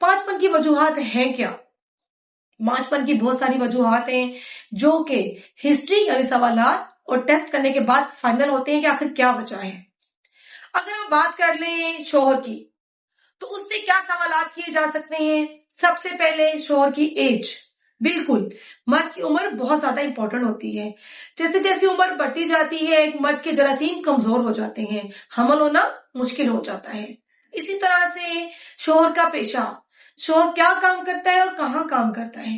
पांचपन की वजूहात हैं क्या? पांचपन की बहुत सारी वजूहात हैं जो कि हिस्ट्री यानी सवालात और टेस्ट करने के बाद फाइनल होते हैं कि आखिर क्या वजह है। अगर आप बात कर लें शोहर की, तो उससे क्या सवालात किए जा सकते हैं? सबसे पहले शोहर की एज। बिल्कुल, मर्द की उम्र बहुत ज्यादा इंपॉर्टेंट होती है। जैसे जैसे उम्र बढ़ती जाती है, एक मर्द के जरासीम कमजोर हो जाते हैं, हमल होना मुश्किल हो जाता है। इसी तरह से शोहर का पेशा, शोहर क्या काम करता है और कहाँ काम करता है।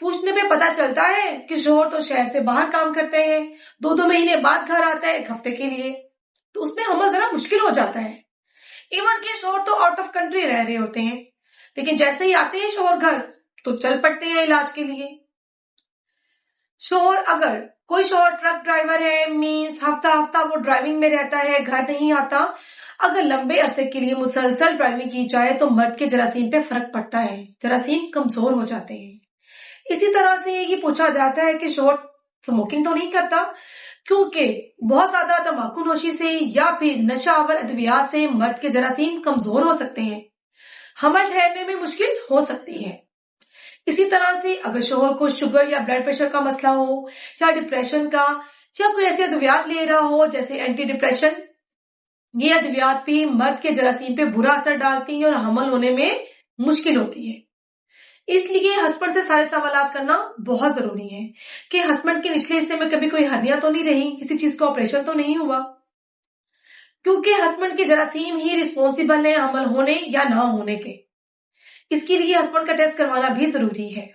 पूछने में पता चलता है कि शोहर तो शहर से बाहर काम करते हैं, 2-2 महीने बाद घर आता है एक हफ्ते के लिए, तो उसमें हमल जरा मुश्किल हो जाता है। इवन के शोहर तो आउट ऑफ कंट्री रह रहे होते हैं, लेकिन जैसे ही आते हैं शोहर घर तो चल पड़ते हैं इलाज के लिए। शोहर अगर कोई शोहर ट्रक ड्राइवर है, मीन्स हफ्ता हफ्ता वो ड्राइविंग में रहता है, घर नहीं आता, अगर लंबे अरसे के लिए मुसलसल ड्राइविंग की जाए तो मर्द के जरासीम पे फर्क पड़ता है, जरासीम कमजोर हो जाते हैं। इसी तरह से ये पूछा जाता है कि शोहर स्मोकिंग तो नहीं करता, क्योंकि बहुत ज्यादा तंबाकू नोशी से या फिर नशावर अद्वियात से मर्द के जरासीम कमजोर हो सकते हैं, हमल ठहरने में मुश्किल हो सकती है। इसी तरह से अगर शोहर को शुगर या ब्लड प्रेशर का मसला हो, या डिप्रेशन का, या कोई ऐसी अद्वियात ले रहा हो जैसे एंटी डिप्रेशन, ये अद्वियात भी मर्द के जरासीम पे बुरा असर डालती हैं और हमल होने में मुश्किल होती है। इसलिए हस्बैंड से सारे सवालात करना बहुत जरूरी है कि हस्बैंड के निचले हिस्से में कभी कोई हर्निया तो नहीं रही, किसी चीज का ऑपरेशन तो नहीं हुआ, क्योंकि हस्बैंड के जरासीम ही रिस्पॉन्सिबल है हमल होने या ना होने के। इसके लिए हस्बैंड का टेस्ट करवाना भी जरूरी है।